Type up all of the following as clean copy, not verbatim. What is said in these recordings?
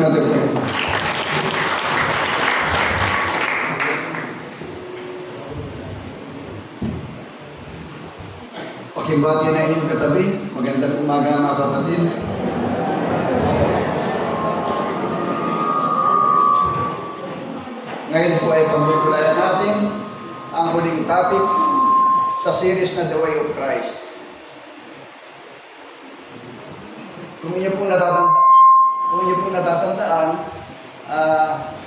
natin po. Pakimbati na inyong katabi. Magandang umaga mga kapatid. Ngayon po ay pagkukulayan natin ang huling topic sa series na The Way of Christ. Kung inyo po natatandaan,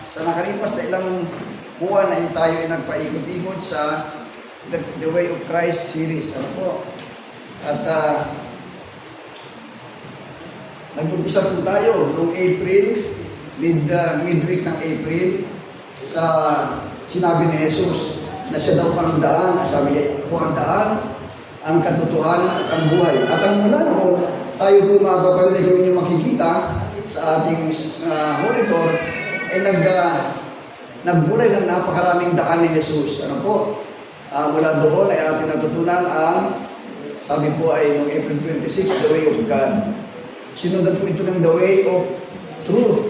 sa nakalipas na ilang buwan ay tayo ay nagpaikot-ikot sa The Way of Christ series. Ano po? At nag-umpisa po tayo noong April, midweek ng April, sa sinabi ni Jesus na siya daw ang daan. Sabi niya, ako ang daan, ang katotohanan at ang buhay. At ang mula noon, tayo po mga kapatid, kung inyo makikita sa ating monitor, ay nagbulay ng napakaraming daan ni Jesus. Ano po? Mula doon ay ating natutunan ang, sabi po ay noong April 26, the way of God. Sinundan po ito ng the way of truth.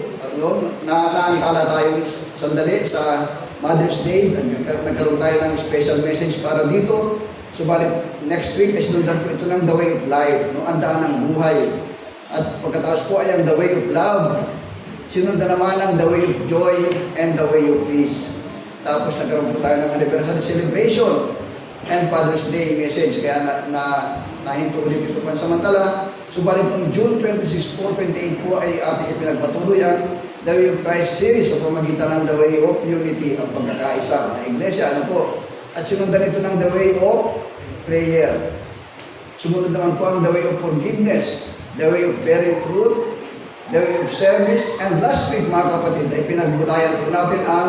Naantala tayo sandali sa Mother's Day. Nagkaroon tayo ng special message para dito. Subalit next week ay sinundan po ito ng the way of life, ang daan ng buhay. At pagkatapos po ay ang the way of love. Sinundan naman ang the way of joy and the way of peace. Tapos nagkaroon po tayo ng anniversary celebration and Father's Day message. Kaya nahinto ulit ito pansamantala. Subalit noong June 26, 428 po ay ating ipinagpatuloy ang The Way of Christ series sa pamagitan ng The Way of Unity, ang pagkakaisa na iglesia. Ano po? At sinundan ito ng The Way of Prayer. Sumunod naman po ang The Way of Forgiveness, The Way of Bearing Fruit, The Way of Service, and last week mga kapatid ay pinagbulayan po natin ang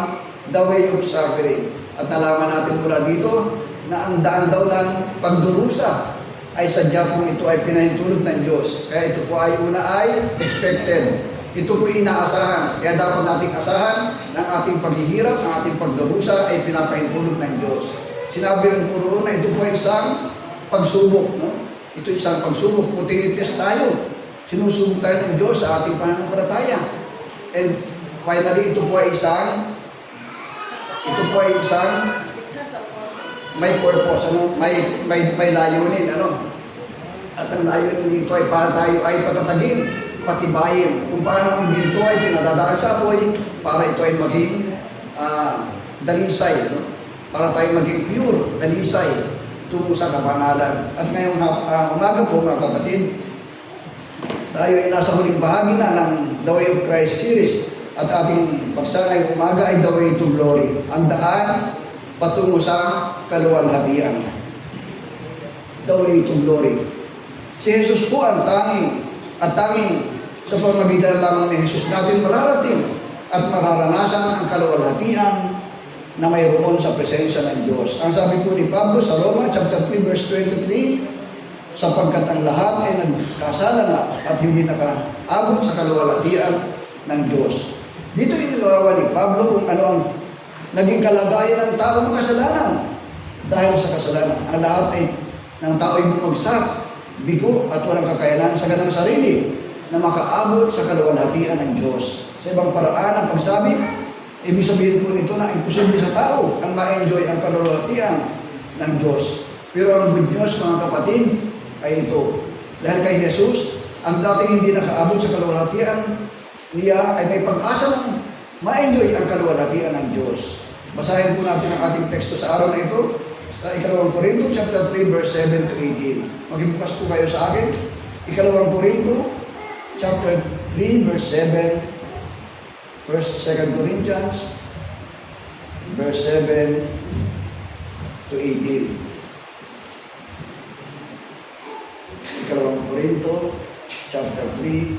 The Way of Suffering. At nalaman natin mula dito na ang daan daw ng pagdurusa ay sadya po ito ay pinahintulot ng Diyos. Kaya ito po ay una ay expected. Ito po inaasahan. Kaya dapat nating asahan ng ating paghihirap, ng ating pagdurusa ay pinapahintulot ng Diyos. Sinabi rin po roon na ito po ay isang pagsubok. No? Ito isang pagsubok. Kung tinitest tayo, sinusubok tayo ng Diyos sa ating pananampalataya. And finally, ito po ay isang may purpose, may layunin, At ang layunin dito ay para tayo ay patatagin, patibayin. Kung paano ang ginto ay pinadadaan sa apoy, para ito ay maging dalisay, Para tayo maging pure, dalisay, tungo sa kapanalan. At ngayong umaga po mga kapatid, tayo ay nasa huling bahagi na ng The Way of Christ series. At ating pagsangay umaga ay the way to glory. Ang daan patungo sa kaluwalhatian. The way to glory. Si Jesus po ang tanging sa pamamagitan lamang ni Jesus natin mararating at mararanasan ang kaluwalhatian na mayroon sa presensya ng Diyos. Ang sabi po ni Pablo sa Roma chapter 3 verse 23, sapagkat ang lahat ay nagkasala na at hindi nakaabot sa kaluwalhatian ng Diyos. Dito inilarawan ni Pablo kung ano ang naging kalagayan ng tao makasalanan. Dahil sa kasalanan, ang lahat ay ng tao ay bumagsak, bigo at walang kakayanan sa ganang sarili na makaabot sa kaluwalhatian ng Diyos. Sa ibang paraan ang pagsabi, ibig sabihin po nito na imposible sa tao ang ma-enjoy ang kaluwalhatian ng Diyos. Pero ang good news mga kapatid ay ito. Dahil kay Jesus, ang dating hindi nakaabot sa kaluwalhatian niya ay may pag-asa ng ma-enjoy ang kaluwalhatian ng Diyos. Basahin po natin ang ating teksto sa araw na ito sa 2 Corinto chapter 3 verse 7 to 18. Magbukas po kayo sa akin. 2 Corinto chapter 3 verse 7, 2 Corinthians verse 7 to 18. 2 Corinto chapter 3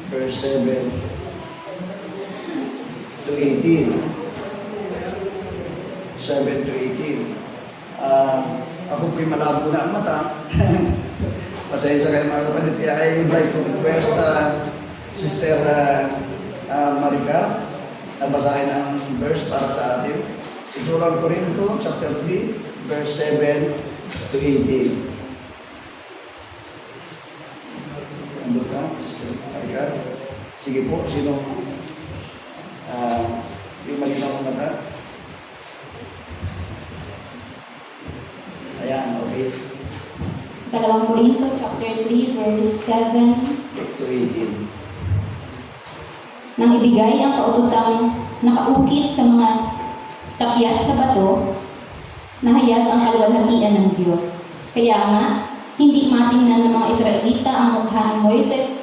verse 7 to 18. 7 to 18. Ako po'y malabo na ang mata. Pasensya kayo mga kapatid. Kaya I would like to request Sister Marica na basahin ang verse para sa atin. 2 Corinto chapter 3 verse 7 to 18. Ano ka, Sister Marica? Sige po, sino? Yung malinaw ng mata? Ayan, okay. 2 Corinto chapter 3 verse 7. To 18. Nang ibigay ang kautosang nakaukit sa mga tapyas na bato, nahayag ang kaluwalhatian ng Diyos. Kaya nga, hindi matingnan ng mga Israelita ang mukha ni Moises,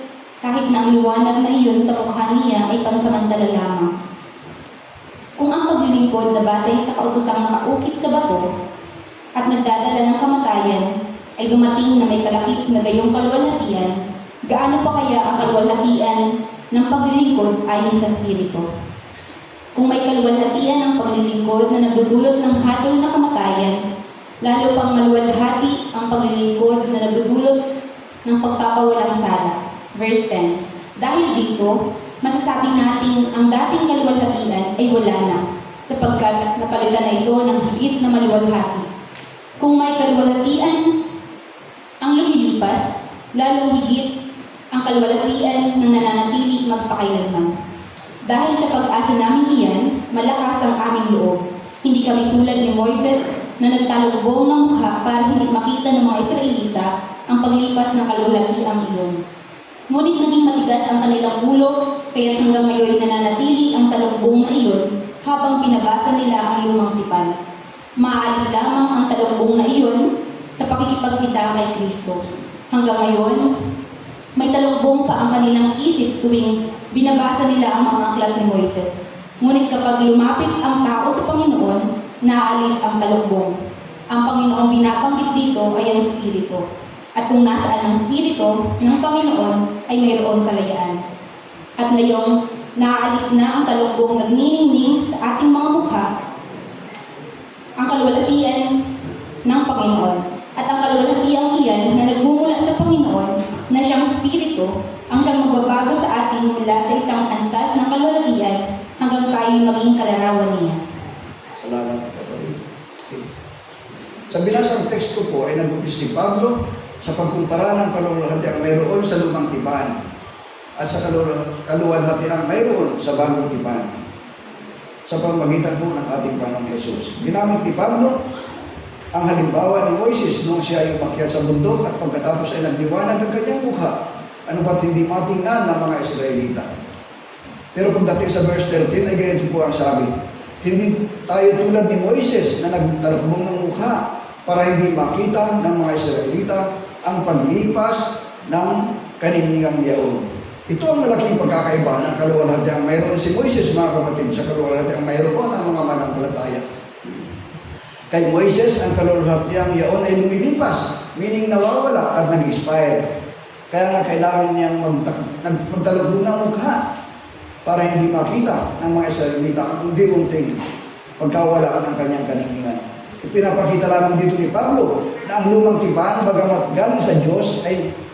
kahit na ang liwanag na iyon sa mukha niya ay pansamantala lamang. Kung ang paglilingkod na batay sa kautosang nakaukit sa bato at nagdadala ng kamatayan ay dumating na may kalakip na gayong kaluwalhatian, gaano pa kaya ang kaluwalhatian ng paglilingkod ayon sa Espiritu? Kung may kaluwalhatian ang paglilingkod na nagdudulot ng hatol na kamatayan, lalo pang maluwalhati ang paglilingkod na nagdudulot ng pagpapawalang sala. Verse 10. Dahil dito, masasabing natin ang dating kaluwalhatian ay wala na, sapagkat napalitan na ito ng higit na maluwalhati. Kung may kaluwalhatian ang lumilipas, lalong higit ang kaluwalhatian ng nananatili magpakailanman. Dahil sa pag-asa namin iyan, malakas ang aming loob. Hindi kami tulad ni Moises na nagtalubong ng mukha para hindi makita ng mga Israelita ang paglipas ng kaluwalhatiang iyon. Ngunit naging matigas ang kanilang ulo, kaya hanggang ngayon nananatili ang talubong na iyon habang pinabasa nila ang lumang tipan. Maaalis lamang ang talubong na iyon sa pakikipag-isa kay Kristo. Hanggang ngayon, may talubong pa ang kanilang isip tuwing binabasa nila ang mga aklat ni Moises. Ngunit kapag lumapit ang tao sa Panginoon, naaalis ang talubong. Ang Panginoong binabanggit dito ay ang Espiritu. At kung nasaan ang Espiritu ng Panginoon, ay mayroon kalayaan. At ngayon, naaalis na ang talubong nagniningning sa ating mga mukha, ang kaluwalhatian ng Panginoon. At ang kaluwalhatiang iyan na nagmumula sa Panginoon, na siyang Espiritu, ang siyang magbabago sa atin mula sa isang antas ng kaluwalhatian hanggang tayo maging kalarawan niya. Salamat, kapatid. Okay. Sa binasang text ko po ay nag-umpisa si Pablo sa pagkumpara ng kaluwalhatiang mayroon sa lumang tipan at sa kaluwalhatiang mayroon sa bagong tipan sa pamamagitan po ng ating Panginoong Yesus. Ginamit ni Pablo ang halimbawa ni Moises nung siya ay umakyat sa bundok at pagkatapos ay nagliwanag ang kanyang mukha. Ano ba't hindi matingnan ng mga Israelita? Pero pagdating sa verse 13 ay ganito po ang sabi, hindi tayo tulad ni Moises na nagtalubong ng mukha para hindi makita ng mga Israelita ang paglipas ng kaningningang yaon. Ito ang malaking pagkakaiba ng kaluwalhatiang mayroon si Moises, mga kapatid, sa kaluwalhatiang mayroon ang mga mananampalataya. Kay Moises, ang kaluwalhatiang yaon ay lumilipas, meaning nawawala at nag-expire. Kaya nga kailangan niyang magtalubong ng mukha para hindi makita ng mga Israelita ang unti-unting pagkawalaan ng kanyang kaningningan. Ipinapakita lamang dito ni Pablo na ang lumang tipan, bagamat galing sa Diyos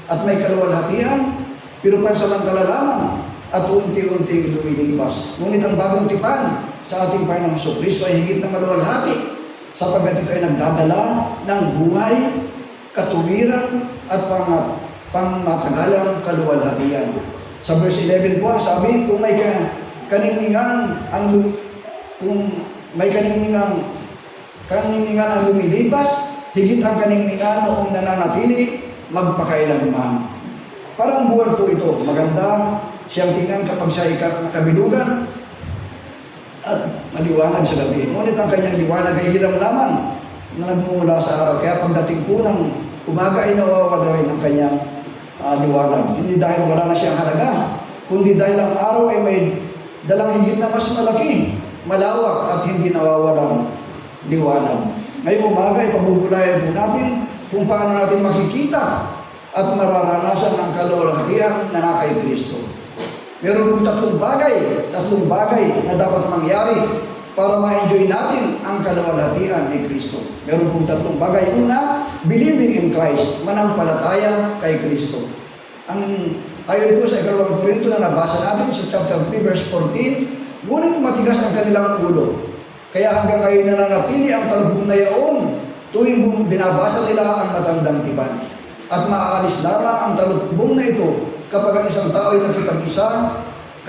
at may kaluwalhatian, pero pansamantala lamang at unti-unting lumilipas. Ngunit ang bagong tipan sa ating Panginoong Jesucristo ay higit na maluwalhati, sapagkat ito ay nagdadala ng buhay, katuwiran at pangmatagalang kaluwalhatian. Sa verse 11 po, sabi, kung may kaningningan ang lumilipas, higit ang kaningningan noong nananatili magpakailanman. Parang buwan po ito, maganda siyang tingnan kapag siya ay nakabilugan at maliwanag sa gabi. Ngunit ang kanyang liwanag ay hilang lamang na nagmumula sa araw. Kaya pagdating po ng umaga ay nawawala rin ang kanyang liwanag. Hindi dahil wala na siyang halaga, kundi dahil ang araw ay may dalang higit na mas malaki, malawak at hindi nawawalang liwanag. Ngayong umaga ay pabubulayan po natin kung paano natin makikita at mararanasan ang kaluwalhatian na nasa Kristo. Meron pong tatlong bagay na dapat mangyari para ma-enjoy natin ang kaluwalhatian ni Kristo. Meron pong tatlong bagay. Una, believing in Christ, manampalataya kay Kristo. Ayon po sa 2 Corinto na nabasa natin sa chapter 3 verse 14, ngunit matigas ang kanilang ulo. Kaya hanggang ngayon nananatili ang talubong na yaon tuwing binabasa nila ang matandang tipan. At maaalis lamang ang talubong na ito kapag ang isang tao ay nakipag-isa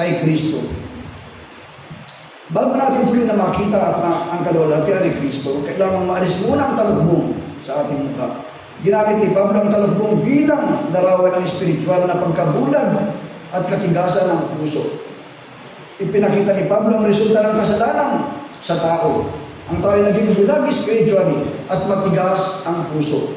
kay Kristo. Bago natin tuloy na makita at ang kaluwalhatian ni Kristo, kailangan maalis muna ang talukbong sa ating mukha. Ginamit ni Pablo ang talukbong bilang larawan ng espiritual na pagkabulag at katigasan ng puso. Ipinakita ni Pablo ang resulta ng kasalanan sa tao. Ang tao ay naging bulag spiritually at matigas ang puso.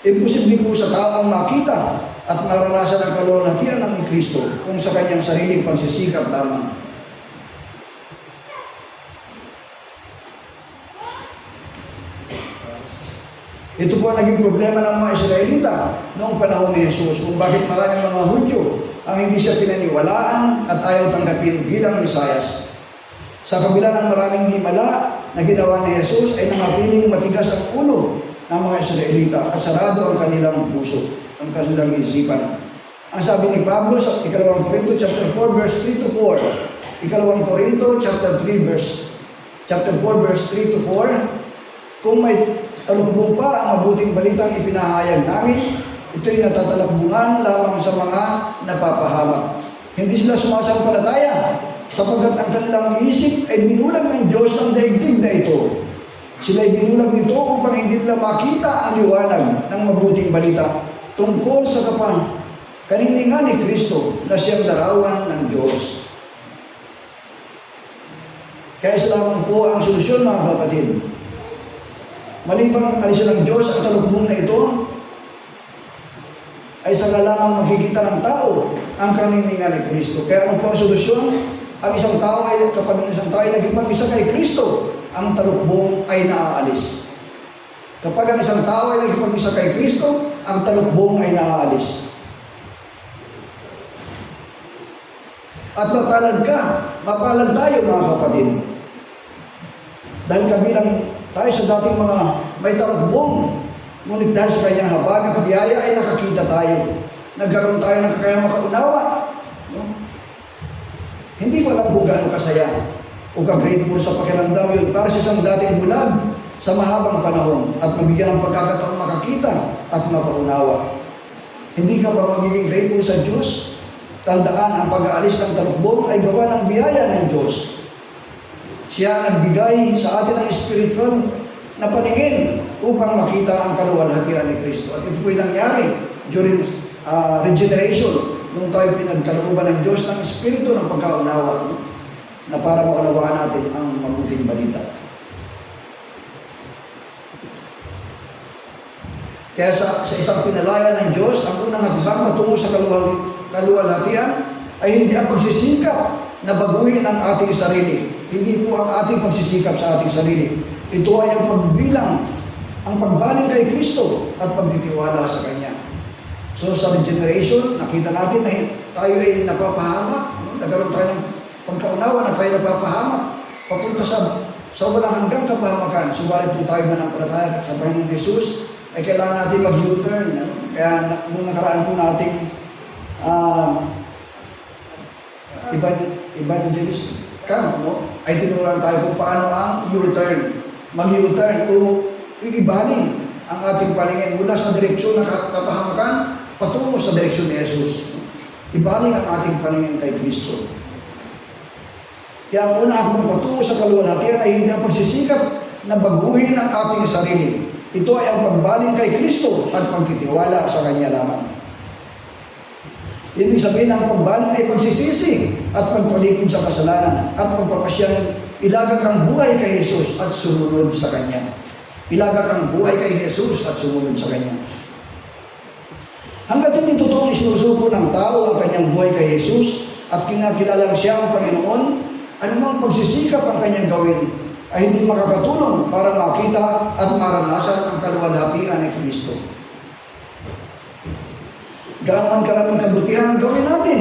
Imposible po sa tao ang makita at maranasan ang kaluwalhatian ng Kristo kung sa kanyang sariling pagsisikap lamang. Ito po ang naging problema ng mga Israelita noong panahon ni Jesus, kung bakit maraming mga Hudyo ang hindi siya pinaniwalaan at ayaw tanggapin bilang Mesayas. Sa kabila ng maraming himala na ginawa ni Jesus ay nanatiling matigas ang ulo ng mga Israelita at sarado ang kanilang puso, ang kanilang isipan. Ang sabi ni Pablo sa 2 Corinto chapter 4 verse 3 to 4, 2 Corinto chapter 4 verse 3 to 4, kung may talukbong pa ang mabuting balitang ipinahayag namin, ito'y natatalakbungan lamang sa mga napapahamak. Hindi sila sumasampalataya sapagkat ang kanilang isip ay binulag ng Diyos ng daigdig na ito. Sila ay binulag nito upang hindi nila makita ang liwanag ng mabuting balita tungkol sa kaningningan ni Kristo na siyang larawan ng Diyos. Kaya isa lamang po ang solusyon, mga kapatid. Maliban alisin ng Diyos ang talukbong na ito, ay saka lamang makikita ng tao ang kaningningan ni Kristo. Kaya ano po ang solusyon? Ang isang tao ay, kapag ang isang tao ay naging mag-isa kay Kristo, ang talukbong ay naaalis. Kapag ang isang tao ay naging mag-isa kay Kristo, ang talukbong ay naaalis. At mapalad tayo, mga kapatid. Dahil kabilang tayo sa dating mga may talukbong, ngunit dahil sa kanyang habag at biyaya ay nakakita tayo. Nagkaroon tayo ng kakayang makaunawa. No? Hindi ko alam kung gaano kasaya o ka-grateful sa pakiramdam yun para sa isang dating bulag sa mahabang panahon at mabigyan ng pagkakataong makakita at mapaunawa. Hindi ka ba magiging grateful sa Diyos? Tandaan, ang pag-aalis ng talukbong ay gawa ng biyaya ng Diyos. Siya ang nagbigay sa atin ng spiritual na paningin upang makita ang kaluwalhatian ni Kristo. At ito po'y nangyari during regeneration, nung tayo pinagkalooban ng Diyos ng Espiritu ng pagkaunawa na para maunawaan natin ang mabuting balita. Kaya sa isang pinalaya ng Diyos, ang unang hakbang patungo sa kaluwalhatian ay hindi ang pagsisikap na baguhin ang ating sarili. Hindi po ang ating pagsisikap sa ating sarili. Ito ay ang pagbaling kay Kristo at pagtitiwala sa Kanya. So sa regeneration, nakita natin na tayo ay napapahamak. No? Nagkaroon tayo ng pagkaunawa na tayo napapahamak. Papunta sa walang hanggang kapahamakan. Subalit kung tayo manampalataya sa Panginoon Jesus, ay kailangan natin mag-U-turn. No? Kaya nung nakaraan po nating evangelist camp, no? Ay tinuruan tayo kung paano ang U-turn. Mag-U-turn o iibaling ang ating paningin mula sa direksyon ng kapahamakan patungo sa direksyon ni Jesus. Ibaling ang ating paningin kay Kristo. Kaya ang una akong patungo sa kaluwalhatian ay hindi ang pagsisikap na baguhin ang ating sarili. Ito ay ang pagbaling kay Kristo at pagtitiwala sa Kanya lamang. Ibig sabihin ang pagbaling ay pagsisisi at pagpalikod sa kasalanan at pagpapasyang ilagak ang buhay kay Jesus at sumunod sa Kanya. Ilagak ang buhay kay Jesus at sumunod sa Kanya. Hanggat hindi totoong isinusuko ng tao ang kanyang buhay kay Jesus at kinakilalang siya ang Panginoon, anumang pagsisikap ang kanyang gawin ay hindi makakatulong para makita at maranasan ang kaluwalhatian ni Kristo. Gaano man karaming kabutihan ang gawin natin,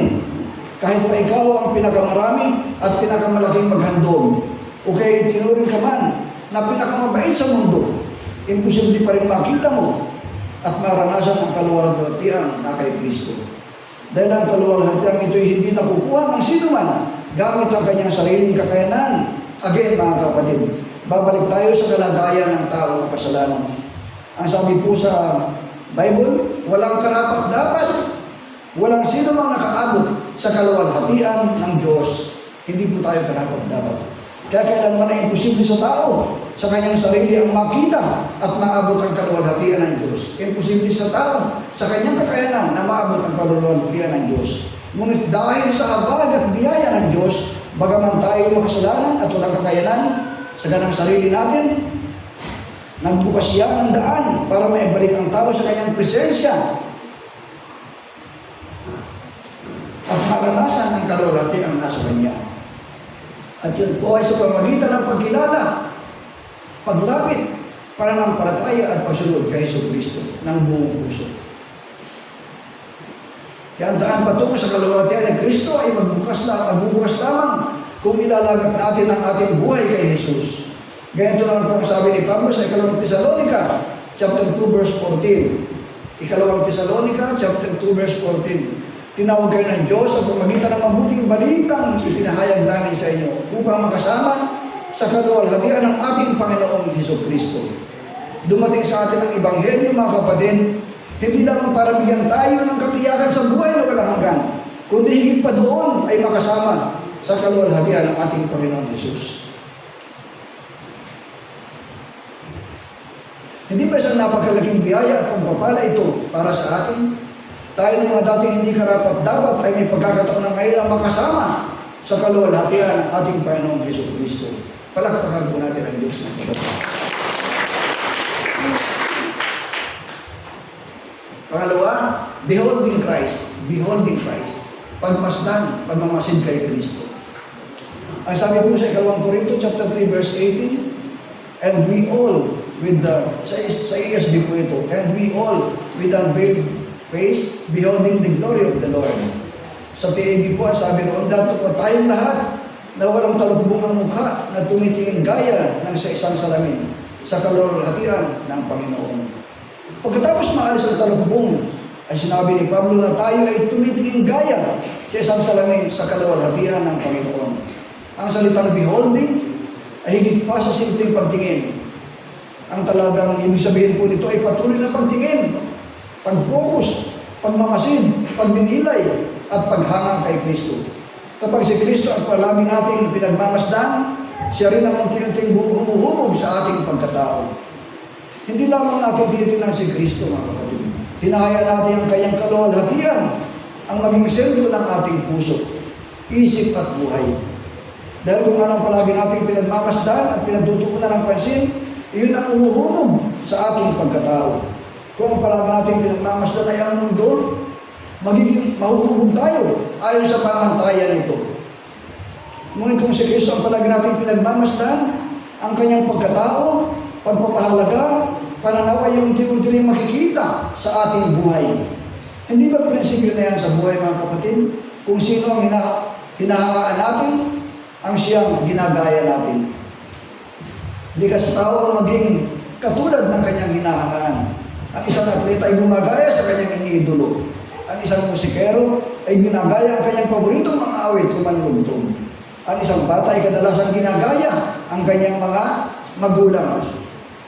kahit pa ikaw ang pinakamarami at pinakamalaking maghandog, o kaya tinuring ka man na pinakamabait sa mundo, imposible pa rin makita mo at maranasan ang kaluwalhatian na kay Kristo. Dahil ang kaluwalhatian ito'y hindi nakukuha ng sino man gamit ang kanyang sariling kakayanan. Again, mga kapatid, babalik tayo sa kalagayan ng tao na kasalanan. Ang sabi po sa Bible, walang karapat-dapat. Walang sino mang nakaabot sa kaluwalhatian ng Diyos. Hindi po tayo karapat-dapat. Kaya kailanman na imposible sa tao, sa kanyang sarili ang makita at maabot ang kaluwalhatian ng Diyos. Imposible sa tao, sa kanyang kakayanan na maabot ang kaluwalhatian ng Diyos. Ngunit dahil sa habag at biyaya ng Diyos, bagaman tayo makasalanan at walang kakayanan sa ganang sarili natin, nagbukas siya ng daan para maibalik ang tao sa kanyang presensya at maranasan ang kaluwalhatian ang nasa kanya. At yun po ay sa pamagitan ng pagkilala, paglapit, pananampalataya at pagsunod kay Jesucristo ng buong puso. Kaya ang daan patungo sa kaluwalhatian ng Kristo ay magbubukas lamang kung ilalagak natin ang ating buhay kay Jesus. Ganito naman po ang sabi ni Pablo sa Ikalawang Tesalonica, chapter 2, verse 14. Ikalawang Tesalonica, chapter 2, verse 14. Tinawag kayo ng Diyos sa pamagitan ng mabuting balitang ipinahayag namin sa inyo upang makasama sa kaluwalhatian ng ating Panginoong Jesucristo. Dumating sa atin ang Ebanghelyo, mga kapatid, hindi lamang para bigyan tayo ng katiyakan sa buhay na walang hanggan, kundi higit pa doon ay makasama sa kaluwalhatian ng ating Panginoong Jesus. Hindi ba isang napakalaking biyaya at pagpapala ito para sa atin? Tayo ng mga dating hindi karapat-dapat ay may pagkakataon ng ngayon ang makasama sa kaluwalhatian ng ating Panginoong Jesucristo. Palakpakan po natin ang Diyos ng pagpapala. Pangalawa, beholding Christ. Beholding Christ. Pagmasdan, pagmamasid kay Kristo. Ang sabi po sa Ikalawang Korinto, chapter 3, verse 18, and we all, sa ESV po ito, and we all, with unveiled face, beholding the glory of the Lord. Sa TAB po, ang sabi roon, dato po tayong lahat na walang talukbong ang mukha na tumitingin gaya ng sa isang salamin sa kaluwalhatian ng Panginoon. Pagkatapos maalis ang talukbong, ay sinabi ni Pablo na tayo ay tumitingin gaya sa isang salamin sa kaluwalhatian ng Panginoon. Ang salitang beholding ay higit pa sa simpleng pagtingin. Ang talagang ibig sabihin po nito ay patuloy na pagtingin, pag-focus, pagmamasid, pagdinilay, at paghangang kay Kristo. Kapag si Kristo ang palagi nating pinagmamasdan, siya rin ang unti-unting humuhubog sa ating pagkatao. Hindi lamang natin tinitingnan si Kristo, mga kapatid. Hinahaya natin ang kanyang kaluwalhatian, ang maging sentro ng ating puso, isip at buhay. Dahil kung anong palagi nating pinagmamasdan at pinagtutuunan ng pansin, iyon ang umuhubog sa ating pagkatao. Kung palagi natin pinagmamasdan ay ang mundo, magiging mahuhubog tayo ayon sa pamantayan nito. Ngunit kung si Kristo ang palagi natin pinagmamasdan, ang kanyang pagkatao, pagpapahalaga, pananaw ay unti-unti rin makikita sa ating buhay. Hindi ba prinsipyo na yan sa buhay, mga kapatid? Kung sino ang hinahangaan natin, ang siyang ginagaya natin. Hindi ka sa tao ang maging katulad ng kanyang hinahangaan. Ang isang atleta ay gumagaya sa kanyang iniidolo. Ang isang musikero ay ginagaya ang kanyang paboritong mga awit kumanlugtong. Ang isang bata ay kadalasan ginagaya ang kanyang mga magulang.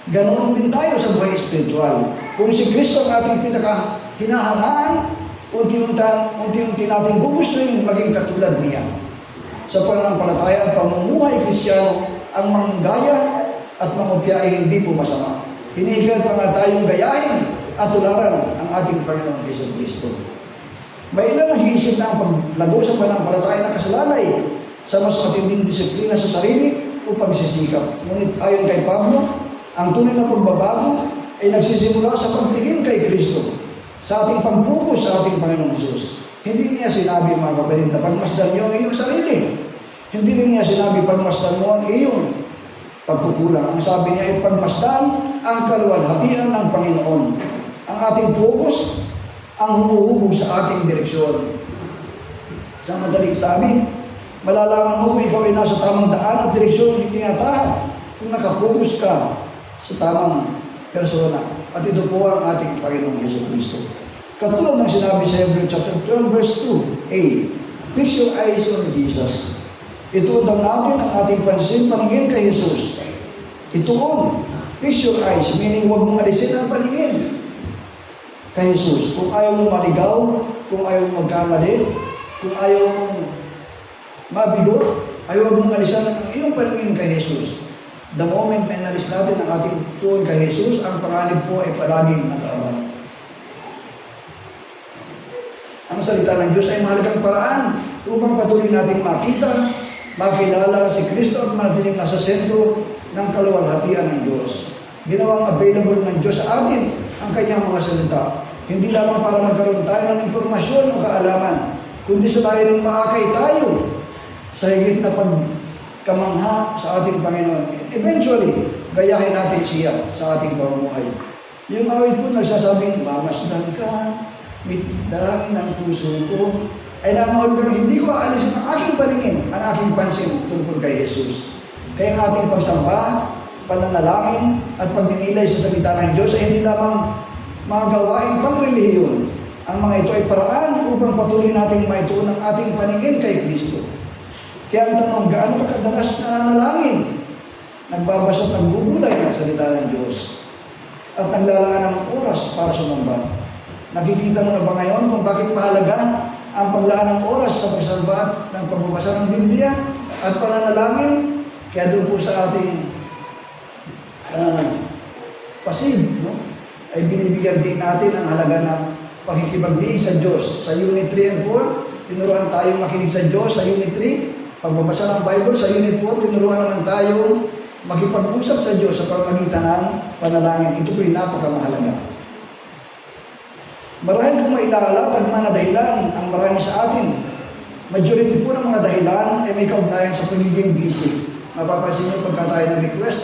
Ganoon din tayo sa buhay espiritual. Kung si Kristo ang ating pinaka-hinahangaan, unti-unti natin gugustuhin maging katulad niya. Sa pananampalataya at pamumuhay Kristiyano, ang manggaya at mangopya ay hindi po masama. Hinihigat pa nga tayong gayahin at tularan ang ating Panginoong Jesucristo. May ilan nag-iisip na ang paglago sa pananampalataya na kasalalay sa mas matinding disiplina sa sarili o pagsisikap. Ngunit ayon kay Pablo, ang tunay na pagbabago ay nagsisimula sa pagtingin kay Kristo, sa ating pag-focus sa ating Panginoong Jesus. Hindi niya sinabi, mga kapatid, na pagmasdan niyo ang iyong sarili. Hindi rin niya sinabi, pagmasdan mo ang iyong pagkukulang. Ang sabi niya ay pagmasdan ang kaluwalhatian ng Panginoon. Ang ating focus, ang humuhubog sa ating direksyon. Sa madaling sabi, malalaman mo kung ikaw ay nasa tamang daan at direksyon hindi tinatahan kung nakapokus ka sa tamang persona. At ito po ang ating Panginoong Jesucristo. Katulad ng sinabi sa Hebrews chapter 12 verse 2a, fix your eyes on Jesus. Ituon natin ang ating pansin, paningin kay Jesus. Ituon, fix your eyes, meaning huwag mong alisin ang paningin. kay Jesus. Kung ayaw mong maligaw, kung ayaw mong magkamali, kung ayaw mong mabigo, ayaw mong alisan ang iyong paningin kay Jesus. The moment na inalis natin ang ating tuon kay Jesus, ang panganib po ay palaging nakaabang. Ang salita ng Diyos ay mahalagang paraan upang patuloy natin makita, makilala si Kristo at manatiling nasa sentro ng kaluwalhatian ng Diyos. Ginawang available ng Diyos sa atin ang kanyang mga salita. Hindi lamang para magkaroon tayo ng impormasyon o kaalaman, kundi sa tayo rin maakay tayo sa higit na pagkamangha sa ating Panginoon. Eventually, gayahin natin siya sa ating pamumuhay. Yung awit po nagsasabing, mamasdan ka, dalangin ang puso ko, ay namahulugan, hindi ko aalisin ang aking paningin, ang aking pansin tungkol kay Jesus. Kaya ang ating pagsamba, pananalangin, at pagninilay sa salita ng Diyos ay hindi lamang mga gawaing pangrelihiyon. Ang mga ito ay paraan upang patuloy nating maituon ang ating paningin kay Kristo. Kaya ang tanong, gaano ka kadalas nananalangin? Nagbabasa at nagbubulay ng salita ng Diyos at naglalaan ng oras para sumamba. Nakikita mo na ba ngayon kung bakit mahalaga ang paglaan ng oras sa pagsalba ng pagbabasa ng Biblia at pananalangin? Kaya doon po sa ating pasive, no? Ay binibigyan din natin ang halaga ng pakikipagdiin sa Diyos. Sa Unit 3 and 4, tinuruan tayong makinig sa Diyos. Sa Unit 3, pagbabasa ng Bible. Sa Unit 4, tinuruan naman tayong makipag-usap sa Diyos sa pamamagitan ng panalangin. Ito po'y napakamahalaga. Marahil kung mailalatag man na dahilan ang marami sa atin, majority po ng mga dahilan ay may kaugnayan sa pagiging busy. Mapapansin nyo pagka tayo nag-request,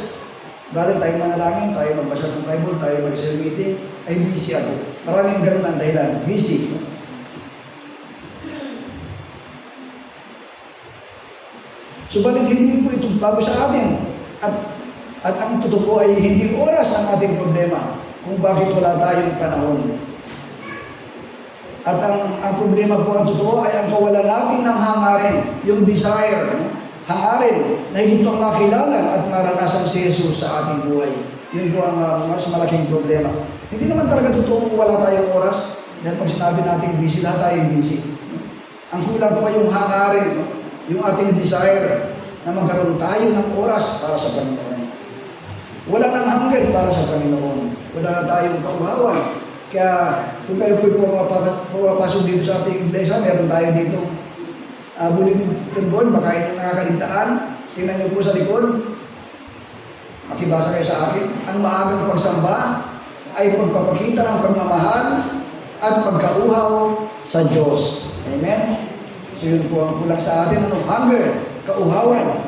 brother, tayo manalangin, tayo magbasa ng Bible, tayo mag-cell meeting, ay busy ako. Maraming ganun ang dahilan, busy. Subalit hindi po ito bago sa atin. At ang totoo po ay hindi oras ang ating problema kung bakit wala tayong panahon. At ang problema po ang totoo ay ang kawalan natin ng hangarin, yung desire, hangarin na higit pang makilala at maranasan si Jesus sa ating buhay. Yun po ang mas malaking problema. Hindi naman talaga totoo kung wala tayong oras, dahil pag sinabi natin busy, lahat tayo busy. Ang kulang po ay yung hangarin, yung ating desire na magkaroon tayo ng oras para sa Panginoon. Wala nang hunger para sa Panginoon. Wala na tayong kauhawan. Kaya kung kayo po pumapasok dito sa ating iglesia, meron tayo dito bulletin board, baka yung nakakaligtaan. Tingnan niyo po sa likod. Makibasa kayo sa akin. Ang maagang pagsamba ay pagpapakita ng pagmamahal at pagkauhaw sa Diyos. Amen? So yun po ang kulang sa atin. Ano? Hunger, kauhawan.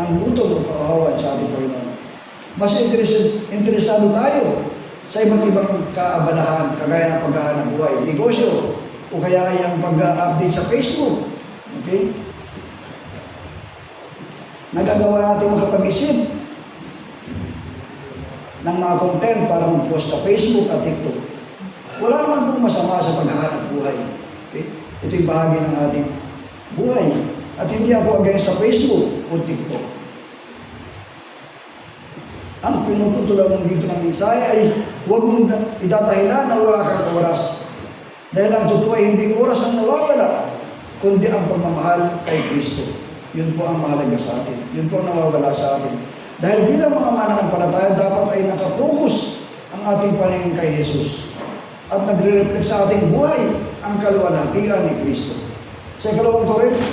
Ang gutom o kauhawan sa ating Panginoon. Mas interesado tayo sa iba't ibang kaabalahan, kagaya ng paghahanap buhay, negosyo, o kaya ay ang pag-update sa Facebook. Okay? Nagagawa natin makapag-isip ng mga content para mag-post sa Facebook at TikTok. Wala naman pong masama sa paghahanap buhay. Okay? Ito'y bahagi ng ating buhay. At hindi ako against sa Facebook o TikTok. Ang pinututulan dito ng Isaya ay huwag mong idatahilan na wala kang oras. Dahil ang totoo ay hindi oras ang nawawala, kundi ang pagmamahal kay Kristo. Yun po ang mahalaga sa atin. Yun po ang nawawala sa atin. Dahil bilang mga mananampalataya, dapat ay nakapokus ang ating paningin kay Jesus. At nagre-reflect sa ating buhay ang kaluwalhatian ni Kristo. Sa ikalawang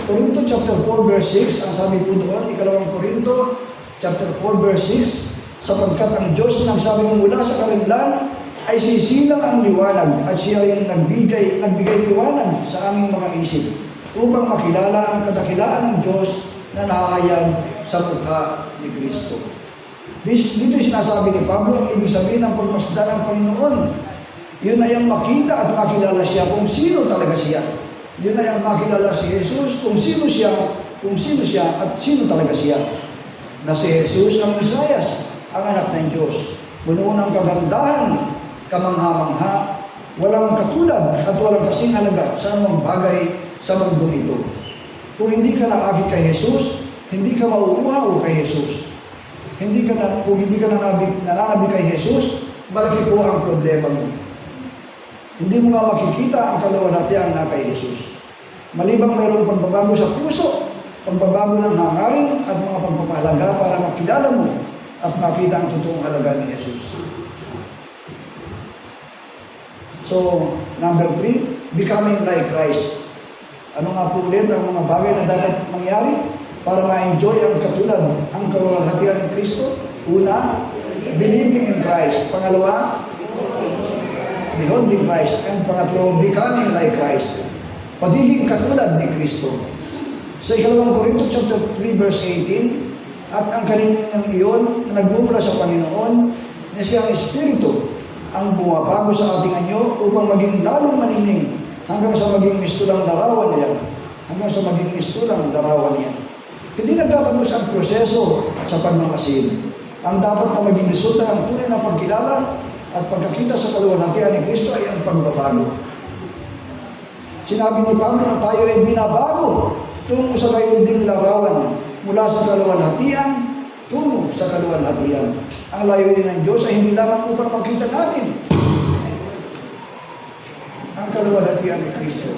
Korinto chapter 4 verse 6, ang sabi po doon, ikalawang Korinto chapter 4 verse 6, sapagkat ang Diyos nagsabi mula sa karimlan ay sisilang ang liwanag at siya yung nagbigay liwanag sa aming mga isip upang makilala ang kadakilaan ng Diyos na nahahayag sa mukha ni Kristo. Dito sinasabi ni Pablo, ang ibig sabihin ng pagmasdan ng Panginoon. Yun ay ang makita at makilala siya kung sino talaga siya. Yun ay ang makilala si Jesus kung sino siya at sino talaga siya. Na si Jesus ang Mesiyas, ang anak ng Diyos. Puno ng kagandahan, kamangha-mangha, walang katulad at walang kasing halaga sa anumang bagay sa mundong ito. Kung hindi ka naakit kay Jesus, hindi ka mauuhaw kay Jesus. Kung hindi ka nananabi kay Jesus, malaki po ang problema mo. Hindi mo nga makikita ang kaluwalhatian na kay Jesus. Malibang mayroong pagbabago sa puso, pagbabago ng hangarin at mga pagpapahalaga para makilala mo at makita ang totoong halaga ni Jesus. So, number 3, becoming like Christ. Ano nga po ulit ang mga bagay na dapat mangyari para ma-enjoy ang katulad, ang kaluwalhatian ni Kristo? Una, believing in Christ. Pangalawa, beholding Christ. And pangatlo, becoming like Christ. Pagiging katulad ni Kristo. Sa ikalawang Korinto chapter 3 verse 18, at ang kaninang iyon na nagmumula sa Panginoon na siyang Espiritu ang bumabago sa ating anyo upang maging lalong manining hanggang sa maging mistulang larawan niya. Hanggang sa maging mistulang larawan niya. Hindi nagtatapos ang proseso sa pagmamasid. Ang dapat na maging resulta ng tunay na pagkilala at pagkakita sa kaluwalhatian ni Kristo ay ang pagbabago. Sinabi ni Pablo na tayo ay binabago tungo sa layuning larawan mula sa kaluwalhatian tungo sa kaluwalhatian. Ang layunin ng Diyos ay hindi lamang upang makita natin ang kaluwalhatian ni Kristo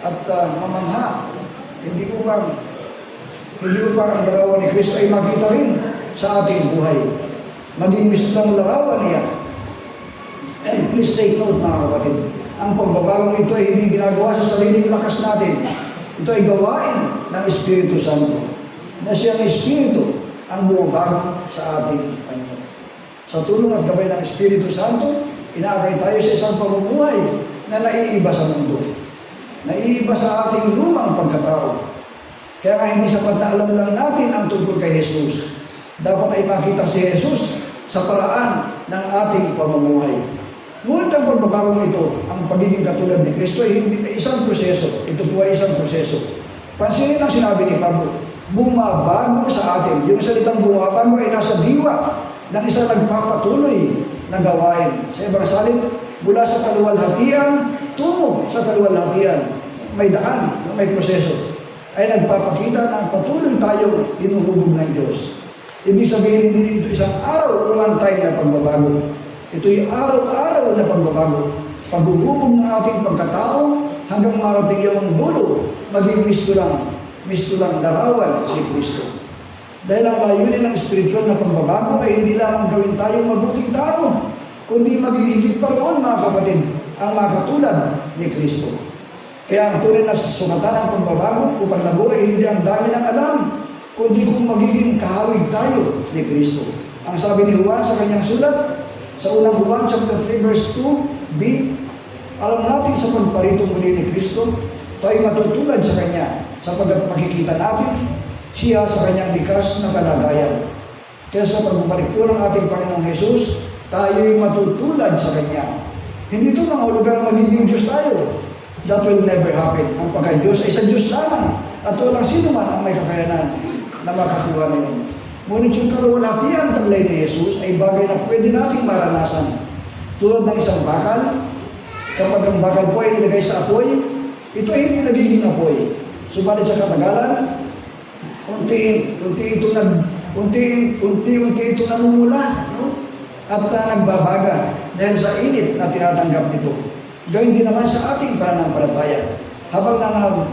at mamangha, hindi upang ang larawan ni Kristo ay makita rin sa ating buhay. Maging mismong larawan niya. And please take note mga kapatid, ang pagbabagong ito ay hindi ginagawa sa sariling lakas natin. Ito ay gawain ng Espiritu Santo. Na siyang Espiritu ang bumabago sa ating anyo. Sa tulong at gabay ng Espiritu Santo, inaakay tayo sa isang pamumuhay na naiiba sa mundo. Naiiba sa ating lumang pagkatao. Kaya nga hindi sapat na alam lang natin ang tungkol kay Jesus. Dapat ay makita si Jesus sa paraan ng ating pamumuhay. Ngunit ang pagbabagong ito, ang pagiging katulad ni Kristo ay hindi isang proseso. Ito po ay isang proseso. Pansinin ang sinabi ni Pablo, bumabago sa atin. Yung salitang bumabago ay nasa diwa ng isang nagpapatuloy na gawain. Sa ibang salit, mula sa kaluwalhatian, tungo sa kaluwalhatian, may daan, may proseso, ay nagpapakita na patuloy tayong hinuhubog ng Diyos. Ibig sabihin, hindi ito isang araw o one time na pagbabago. Ito'y araw-araw na pagbabago. Paghuhubog ng ating pagkatao hanggang marating yung dulo, maging mistulang larawan ni Kristo. Dahil ang layunin ng spiritual na pagbabago ay hindi lamang gawin tayong mabuting tao, kundi maging higit pa roon mga kapatid, ang makatulad ni Kristo. Kaya ang tunay na sukatan ng pagbabago o paglago ay hindi ang dami ng alam, kundi kung magiging kahawig tayo ni Kristo. Ang sabi ni Juan sa kanyang sulat, sa unang Juan chapter 3 verse 2b, alam natin sa pagparitong muli ni Kristo, tayo matutulad sa Kanya, sapagkat makikita natin siya sa Kanyang likas na kalagayan. Kaya sa pagbabalik po ng ating Panginoong Jesus, tayo'y matutulad sa Kanya. Hindi ito mga hulugan na magiging Diyos tayo. That will never happen. Ang pagka-Diyos ay sa Diyos lamang, at walang sino man ang may kakayanan na makakuha na yun. Ngunit yung kaluwalhatian taglay ni Jesus ay bagay na pwede nating maranasan. Tulad ng isang bakal, kapag ang bakal po ay nilagay sa apoy, ito ay hindi nagiging apoy. Subalit sa katagalan, unti-unti ito namumula, no? At nagbabaga dahil sa init na tinatanggap nito. Gawin din naman sa ating pananampalataya. Habang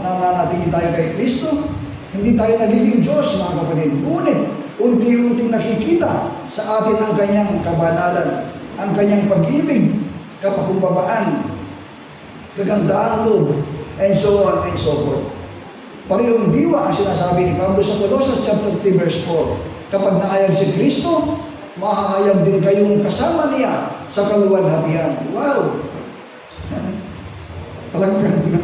nananatili tayo kay Kristo, hindi tayo nagiging Diyos, mga kapatid. Ngunit, unti-unting nakikita sa atin ang kanyang kabanalan, ang kanyang pag-ibig, kapakumbabaan, kagandaan loob, and so on and so forth. Parehong diwa ang sinasabi ni Pablo sa Colossus chapter 3 verse 4. Kapag nahayag si Kristo, mahahayag din kayong kasama niya sa kaluwalhatian. Wow! Palagkan mo na.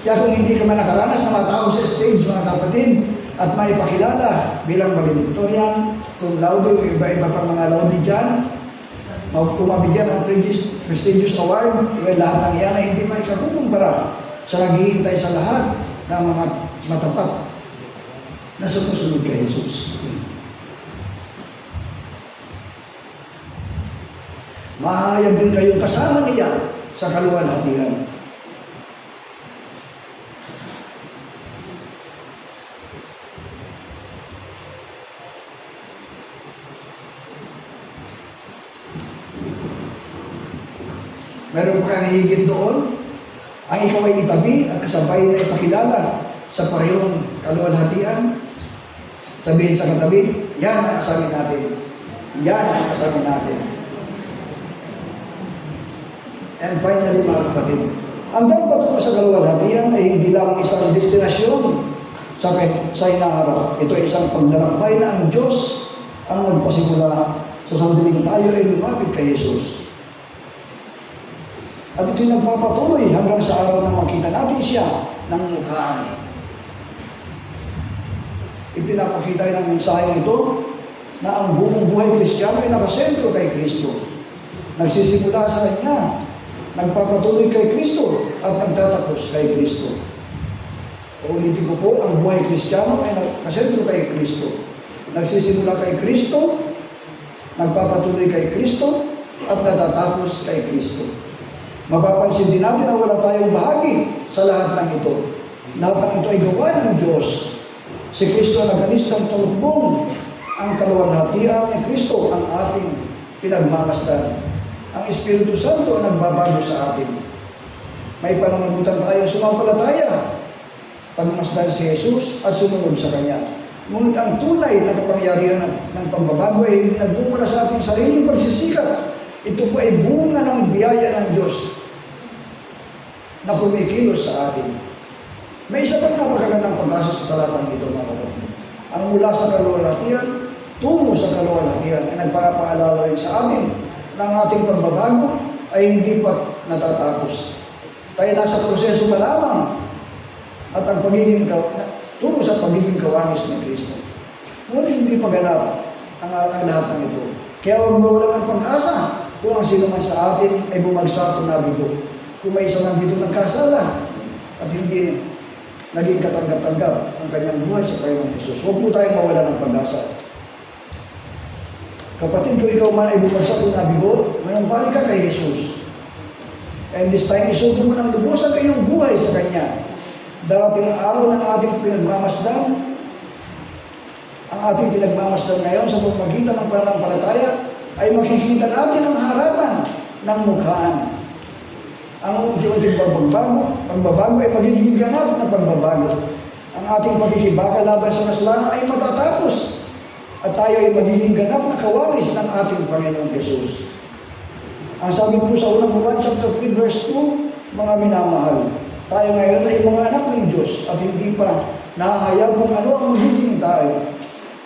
Kaya kung hindi ka man nakaranas na matao sa stage, mga kapatid, at may pakilala bilang valedictorian, cum laude o iba-iba pang mga laude dyan, mabigyan ng prestigious award, lahat ng iyan ay hindi maikakukumpara sa naghihintay sa lahat ng mga matapat na sumusunod kay Jesus. Mahayag din kayong kasama niya sa kaluwalhatian. Meron pa kang higit doon, ang ikaw ay itabi at kasabay na ipakilala sa parehong kaluwalhatian. Sabihin sa katabi, yan ang asamin natin. Yan ang asamin natin. And finally, mga kapatid, ang patungo sa kaluwalhatian ay hindi lamang isang destinasyon sa inaharap. Ito ay isang paglalakbay na ang Diyos ang magpasimula sa sandaling tayo ay lumapit kay Jesus. At ito'y nagpapatuloy hanggang sa araw na makita natin siya ng mukhaan. Ipinapakita ng mensahe ito na ang buong buhay Kristiyano ay nakasentro kay Kristo. Nagsisimula sa Kanya, nagpapatuloy kay Kristo at nagtatapos kay Kristo. Uulitin ko po, ang buhay Kristiyano ay nakasentro kay Kristo. Nagsisimula kay Kristo, nagpapatuloy kay Kristo, at natatapos kay Kristo. Mapapansin din natin na wala tayong bahagi sa lahat ng ito. Lahat ng ito ay gawa ng Diyos. Si Kristo ang nagkanistang talubong. Ang kaluwalhatian ni Kristo ang ating pinagmamasdan. Ang Espiritu Santo ang nagbabago sa atin. May pananagutan tayong sumampalataya, pagmasdan si Jesus at sumunod sa Kanya. Ngunit ang tunay na kapangyarihan ng pagbabago ay hindi nagmumula sa ating sariling pagsisikap. Ito po ay bunga ng biyaya ng Diyos na kumikilos sa atin. May isa pang napakagandang pag-asa sa talatang ito, mga kapatid. Ang mula sa kaluwalhatian, tungo sa kaluwalhatian ay nagpapaalala rin sa atin na ang ating pagbabago ay hindi pa natatapos. Tayo nasa proseso pa lamang at ang tungo sa pagiging kawanis ng Kristo. Ngunit hindi pa ganap ang lahat ng ito. Kaya huwag mawalan ng pag-asa kung ang sino man sa atin ay bumagsak o nabigo. Kung may isa man dito nagkasala at hindi naging katanggap-tanggap ang kanyang buhay sa Panginoong Jesus. Huwag po tayong mawala ng pag-asa. Kapatid, kung ikaw man ay bumagsak o nabigo, manampali ka kay Jesus. And this time, isugo mo ng lubos ang iyong buhay sa Kanya. Darating ang araw ng ating pinagmamasdan, ang ating pinagmamasdan ngayon sa pamamagitan ng pananampalataya, ay makikita natin ang harapan ng mukhaan. Ang unti-unting pagbabago ay magiging ganap na pagbabago. Ang ating pagkikibaka laban sa kasalanan ay matatapos at tayo ay magiging ganap na kawaris ng ating Panginoong Jesus. Ang sabi po sa unang Juan chapter 3 verse 2, mga minamahal, tayo ngayon ay mga anak ng Diyos at hindi pa nahahayag kung ano ang magiging tayo.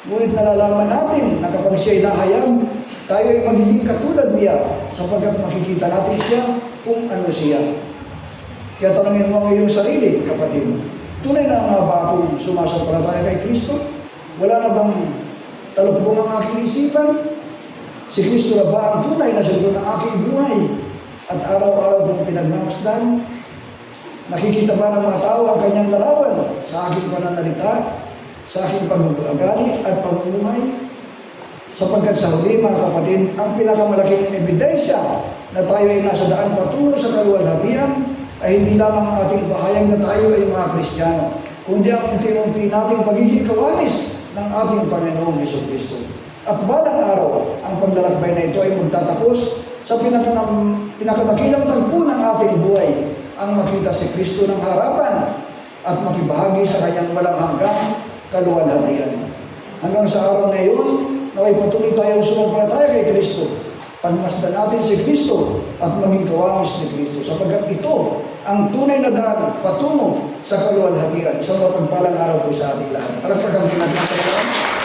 Ngunit nalalaman natin na kapag siya'y nahayag, tayo ay magiging katulad niya sapagkat makikita natin siya kung ano siya. Kaya tanongin mo ang iyong sarili, kapatid. Tunay na nga ba akong sumasampalataya kay Kristo? Wala na bang talukbong ang aking isipan? Si Kristo na ba ang tunay na sagot ng aking buhay? At araw-araw kong pinagmamasdan? Nakikita ba ng mga tao ang kanyang larawan sa aking pananalita, sa aking pag-ugali at pamumuhay? Sapagkat sa huli, mga kapatid, ang pinakamalaking ebidensya na tayo ay nasa daan patungo sa kaluwalhatian ay hindi lamang ang ating pahayag na tayo ay mga Kristiyano, kundi ang unti-unti nating pagiging kawanis ng ating Panginoong Jesucristo. At balang araw, ang paglalakbay na ito ay magtatapos sa pinakadakilang tagpo ng ating buhay, ang makita si Kristo ng harapan at makibahagi sa kanyang walang hanggang kaluwalhatian. Hanggang sa araw na iyon, naway patuloy tayong sumampalataya kay Kristo. Pagmasdan natin si Kristo at maging kawamis ni Kristo, sapagkat ito ang tunay na daan patungo sa kaluwalhatian. Isang mapagpalang araw po sa ating lahat. Palakpakan natin sa Panginoon.